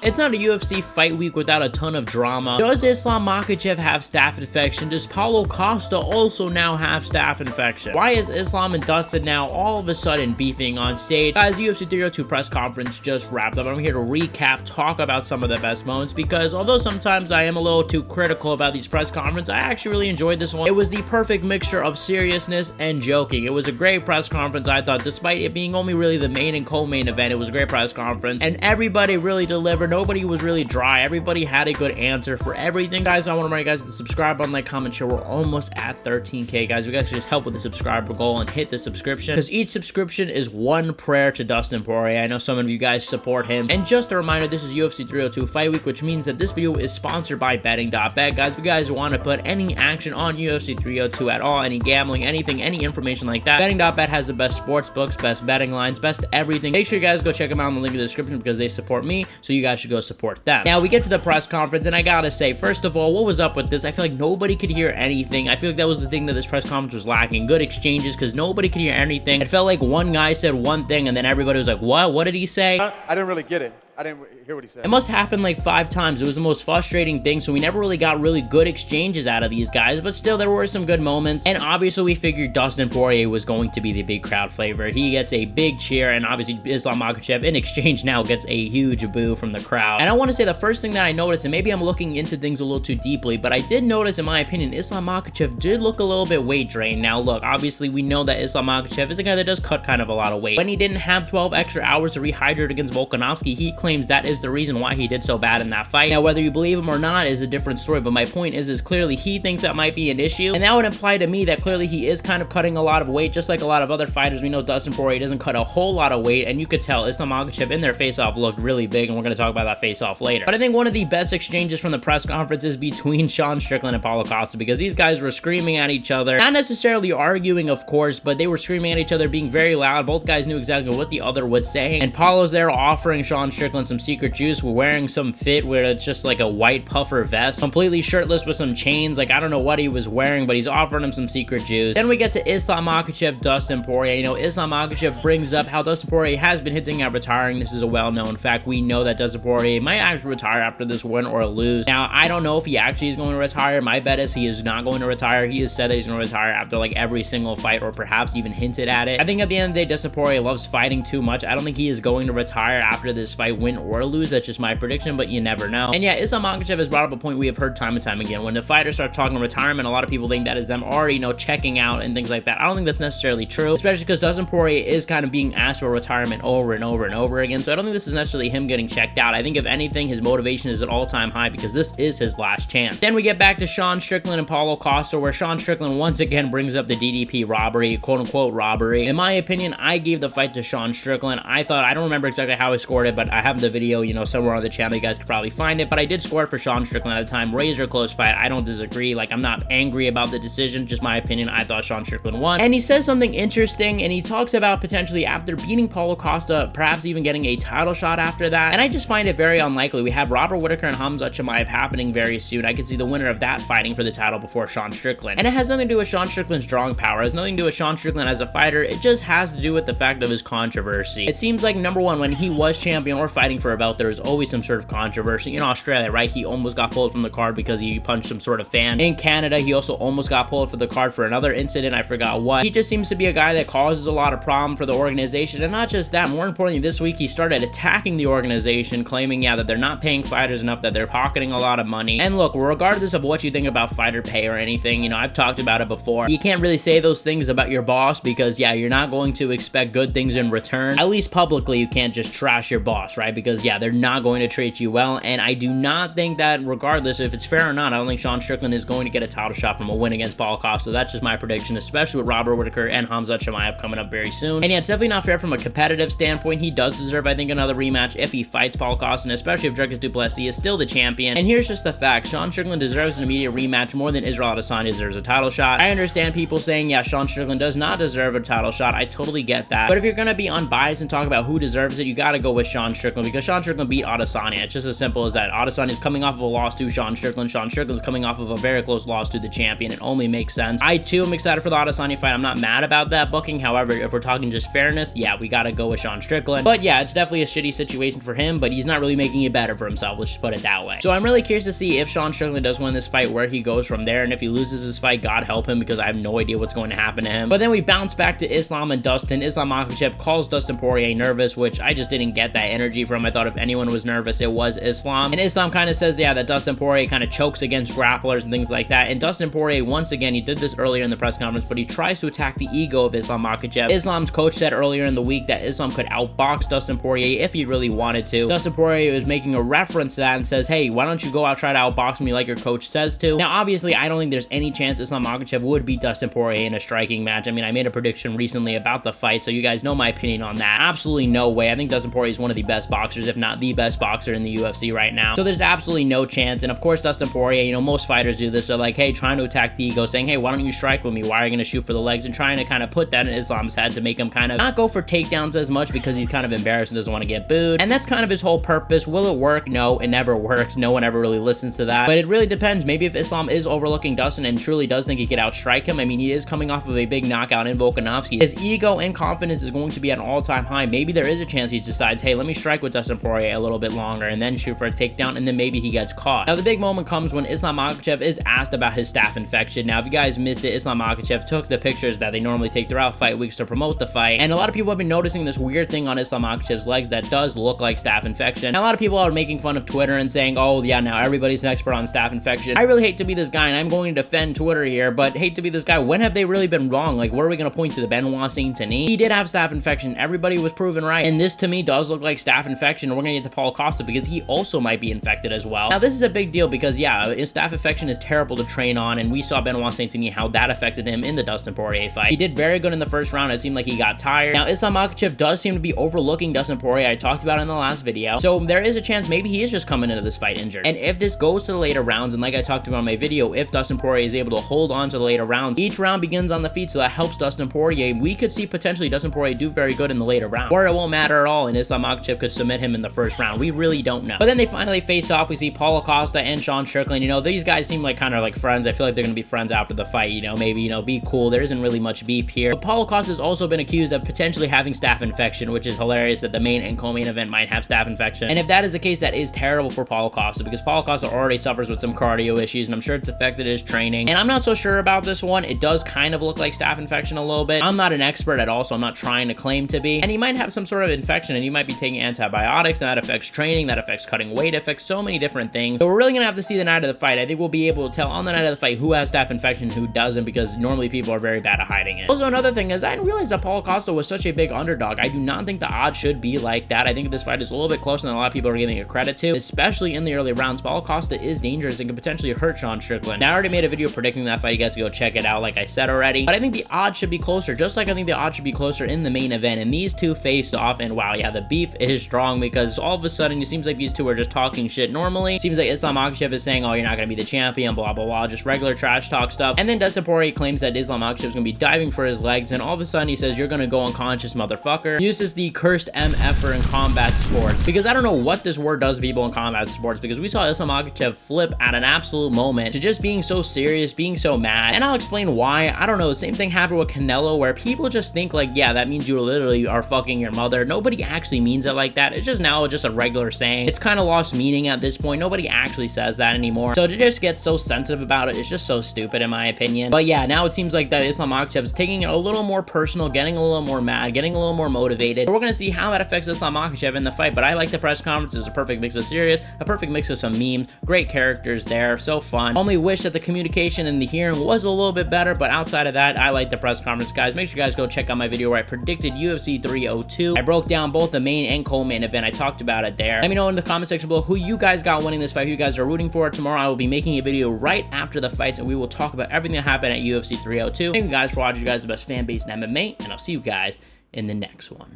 It's not a UFC fight week without a ton of drama. Does Islam Makhachev have staph infection? Does Paulo Costa also now have staph infection? Why is Islam and Dustin now all of a sudden beefing on stage? Guys, the UFC 302 press conference just wrapped up. I'm here to recap, talk about some of the best moments, because although sometimes I am a little too critical about these press conferences, I actually really enjoyed this one. It was the perfect mixture of seriousness and joking. It was a great press conference, I thought, despite it being only really the main and co-main event. It was a great press conference, and everybody really delivered. Nobody was really dry. Everybody had a good answer for everything. Guys, I want to remind you guys to subscribe button, like, comment, share. We're almost at 13K, guys. You guys should just help with the subscriber goal and hit the subscription, because each subscription is one prayer to Dustin Poirier. I know some of you guys support him. And just a reminder, this is UFC 302 Fight Week, which means that this video is sponsored by betting.bet. Guys, if you guys want to put any action on UFC 302 at all, any gambling, anything, any information like that, betting.bet has the best sports books, best betting lines, best everything. Make sure you guys go check them out in the link in the description, because they support me, so you guys should go support them. Now we get to the press conference, and I gotta say, first of all, what was up with this? I feel like nobody could hear anything. I feel like that was the thing that this press conference was lacking. Good exchanges, because nobody could hear anything. It felt like one guy said one thing, and then everybody was like, what did he say? I didn't really get it. I didn't hear what he said. It must happen like 5 times. It was the most frustrating thing, so we never really got really good exchanges out of these guys, but still, there were some good moments, and obviously, we figured Dustin Poirier was going to be the big crowd favorite. He gets a big cheer, and obviously, Islam Makhachev, in exchange now, gets a huge boo from the crowd. And I want to say the first thing that I noticed, and maybe I'm looking into things a little too deeply, but I did notice, in my opinion, Islam Makhachev did look a little bit weight drained. Now, look, obviously, we know that Islam Makhachev is a guy that does cut kind of a lot of weight. When he didn't have 12 extra hours to rehydrate against Volkanovski, he claims that is the reason why he did so bad in that fight. Now, whether you believe him or not is a different story, but my point is clearly he thinks that might be an issue, and that would imply to me that clearly he is kind of cutting a lot of weight, just like a lot of other fighters. We know Dustin Poirier doesn't cut a whole lot of weight, and you could tell Islam Makhachev in their face-off looked really big, and we're going to talk about that face-off later. But I think one of the best exchanges from the press conference is between Sean Strickland and Paulo Costa, because these guys were screaming at each other, not necessarily arguing, of course, but they were screaming at each other, being very loud. Both guys knew exactly what the other was saying, and Paulo's there offering Sean Strickland some secret juice. We're wearing some fit where it's just like a white puffer vest, completely shirtless with some chains. Like, I don't know what he was wearing, but he's offering him some secret juice. Then we get to Islam Makhachev, Dustin Poirier. You know, Islam Makhachev brings up how Dustin Poirier has been hinting at retiring. This is a well-known fact. We know that Dustin Poirier might actually retire after this win or lose. Now, I don't know if he actually is going to retire. My bet is he is not going to retire. He has said that he's going to retire after like every single fight, or perhaps even hinted at it. I think at the end of the day, Dustin Poirier loves fighting too much. I don't think he is going to retire after this fight, win or lose. That's just my prediction, but you never know. And yeah, Islam Makhachev has brought up a point we have heard time and time again. When the fighters start talking retirement, a lot of people think that is them already, you know, checking out and things like that. I don't think that's necessarily true, especially because Dustin Poirier is kind of being asked for retirement over and over and over again. So I don't think this is necessarily him getting checked out. I think if anything, his motivation is at all-time high, because this is his last chance. Then we get back to Sean Strickland and Paulo Costa, where Sean Strickland once again brings up the DDP robbery, quote-unquote robbery. In my opinion, I gave the fight to Sean Strickland. I don't remember exactly how I scored it, but I have the video, you know, somewhere on the channel. You guys could probably find it, but I did score for Sean Strickland at the time. Razor close fight. I don't disagree. Like, I'm not angry about the decision, just my opinion. I thought Sean Strickland won. And he says something interesting, and he talks about potentially after beating Paulo Costa, perhaps even getting a title shot after that. And I just find it very unlikely. We have Robert Whittaker and Khamzat Chimaev happening very soon. I could see the winner of that fighting for the title before Sean Strickland. And it has nothing to do with Sean Strickland's drawing power. It has nothing to do with Sean Strickland as a fighter. It just has to do with the fact of his controversy. It seems like, number one, when he was champion or fighting for a belt, there was always some sort of controversy. In Australia, right, he almost got pulled from the card because he punched some sort of fan. In Canada, he also almost got pulled for the card for another incident. I forgot what. He just seems to be a guy that causes a lot of problem for the organization. And not just that, more importantly, this week he started attacking the organization, claiming, yeah, that they're not paying fighters enough, that they're pocketing a lot of money. And look, regardless of what you think about fighter pay or anything, you know, I've talked about it before. You can't really say those things about your boss, because yeah, you're not going to expect good things in return. At least publicly, you can't just trash your boss, right? Because yeah, they're not going to treat you well. And I do not think that, regardless if it's fair or not, I don't think Sean Strickland is going to get a title shot from a win against Paulo Costa. That's just my prediction, especially with Robert Whittaker and Khamzat Chimaev coming up very soon. And yeah, it's definitely not fair from a competitive standpoint. He does deserve, I think, another rematch if he fights Paulo Costa, and especially if Dricus du Plessis is still the champion. And here's just the fact: Sean Strickland deserves an immediate rematch more than Israel Adesanya deserves a title shot. I understand people saying, yeah, Sean Strickland does not deserve a title shot. I totally get that. But if you're gonna be unbiased and talk about who deserves it, you gotta go with Sean Strickland, Strickland because Sean Strickland beat Adesanya. It's just as simple as that. Adesanya is coming off of a loss to Sean Strickland. Sean Strickland's coming off of a very close loss to the champion. It only makes sense. I too am excited for the Adesanya fight. I'm not mad about that booking. However, if we're talking just fairness, yeah, we gotta go with Sean Strickland. But yeah, it's definitely a shitty situation for him, but he's not really making it better for himself. Let's just put it that way. So I'm really curious to see if Sean Strickland does win this fight, where he goes from there. And if he loses his fight, God help him, because I have no idea what's going to happen to him. But then we bounce back to Islam and Dustin. Islam Makhachev calls Dustin Poirier nervous, which I just didn't get that energy from. I thought if anyone was nervous, it was Islam. And Islam kind of says, yeah, that Dustin Poirier kind of chokes against grapplers and things like that. And Dustin Poirier, once again, he did this earlier in the press conference, but he tries to attack the ego of Islam Makhachev. Islam's coach said earlier in the week that Islam could outbox Dustin Poirier if he really wanted to. Dustin Poirier is making a reference to that and says, hey, why don't you go out, try to outbox me like your coach says to. Now, obviously, I don't think there's any chance Islam Makhachev would beat Dustin Poirier in a striking match. I mean, I made a prediction recently about the fight, so you guys know my opinion on that. Absolutely no way. I think Dustin Poirier is one of the best boxers, if not the best boxer in the UFC right now. So there's absolutely no chance. And of course, Dustin Poirier, you know, most fighters do this. They're like, hey, trying to attack the ego, saying, hey, why don't you strike with me? Why are you going to shoot for the legs? And trying to kind of put that in Islam's head to make him kind of not go for takedowns as much because he's kind of embarrassed and doesn't want to get booed. And that's kind of his whole purpose. Will it work? No, it never works. No one ever really listens to that. But it really depends. Maybe if Islam is overlooking Dustin and truly does think he could outstrike him. I mean, he is coming off of a big knockout in Volkanovski. His ego and confidence is going to be at an all-time high. Maybe there is a chance he decides, hey, let me strike with Dustin Poirier a little bit longer and then shoot for a takedown, and then maybe he gets caught. Now, the big moment comes when Islam Makhachev is asked about his staph infection. Now, if you guys missed it, Islam Makhachev took the pictures that they normally take throughout fight weeks to promote the fight, and a lot of people have been noticing this weird thing on Islam Makhachev's legs that does look like staph infection. Now, a lot of people are making fun of Twitter and saying, oh, yeah, now everybody's an expert on staph infection. I really hate to be this guy, and I'm going to defend Twitter here, but hate to be this guy. When have they really been wrong? Like, what are we going to point to? The Benoit Saint-Denis? He did have staph infection. Everybody was proven right, and this to me does look like staph infection. And we're going to get to Paulo Costa because he also might be infected as well. Now, this is a big deal because, yeah, staph infection is terrible to train on, and we saw Benoit Saint-Denis, how that affected him in the Dustin Poirier fight. He did very good in the first round. It seemed like he got tired. Now, Islam Makhachev does seem to be overlooking Dustin Poirier. I talked about it in the last video. So there is a chance maybe he is just coming into this fight injured. And if this goes to the later rounds, and like I talked about in my video, if Dustin Poirier is able to hold on to the later rounds, each round begins on the feet, so that helps Dustin Poirier. We could see potentially Dustin Poirier do very good in the later round, or it won't matter at all, and Islam Makhachev could submit him in the first round. We really don't know. But then they finally face off. We see Paulo Costa and Sean Strickland. You know, these guys seem like kind of like friends. I feel like they're going to be friends after the fight, you know, maybe, you know, be cool. There isn't really much beef here. But Paulo Costa has also been accused of potentially having staph infection, which is hilarious that the main and co-main event might have staph infection. And if that is the case, that is terrible for Paulo Costa, because Paulo Costa already suffers with some cardio issues, and I'm sure it's affected his training. And I'm not so sure about this one. It does kind of look like staph infection a little bit. I'm not an expert at all, so I'm not trying to claim to be. And he might have some sort of infection, and he might be taking antibiotics, and that affects training, that affects cutting weight, affects so many different things. So we're really gonna have to see the night of the fight. I think we'll be able to tell on the night of the fight who has staph infection, who doesn't, because normally people are very bad at hiding it. Also, another thing is I didn't realize that Paulo Costa was such a big underdog. I do not think the odds should be like that. I think this fight is a little bit closer than a lot of people are giving it credit to, especially in the early rounds. Paulo Costa is dangerous and could potentially hurt Sean Strickland. Now, I already made a video predicting that fight. You guys can go check it out, like I said already. But I think the odds should be closer, just like I think the odds should be closer in the main event. And these two faced off, and wow, yeah, the beef is strong, because all of a sudden it seems like these two are just talking shit normally. Seems like Islam Makhachev is saying, oh, you're not gonna be the champion, blah blah blah, just regular trash talk stuff. And then Dustin Poirier claims that Islam Makhachev is gonna be diving for his legs, and all of a sudden he says, you're gonna go unconscious, motherfucker. Uses the cursed MF in combat sports, because I don't know what this word does to people in combat sports, because we saw Islam Makhachev flip at an absolute moment to just being so serious, being so mad, and I'll explain why. I don't know, the same thing happened with Canelo, where people just think like, yeah, that means you literally are fucking your mother. Nobody actually means it like that. It's just now just a regular saying. It's kind of lost meaning at this point. Nobody actually says that anymore. So to just get so sensitive about it, it's just so stupid in my opinion. But yeah, now it seems like that Islam Makhachev is taking it a little more personal, getting a little more mad, getting a little more motivated. We're gonna see how that affects Islam Makhachev in the fight, but I like the press conference. It's a perfect mix of serious, a perfect mix of some memes, great characters there, so fun. Only wish that the communication and the hearing was a little bit better, but outside of that, I like the press conference, guys. Make sure you guys go check out my video where I predicted UFC 302. I broke down both the main and co-main event. I talked about it there. Let me know in the comment section below who you guys got winning this fight, who you guys are rooting for. Tomorrow I will be making a video right after the fights, and we will talk about everything that happened at UFC 302. Thank you guys for watching. You guys are the best fan base in MMA, and I'll see you guys in the next one.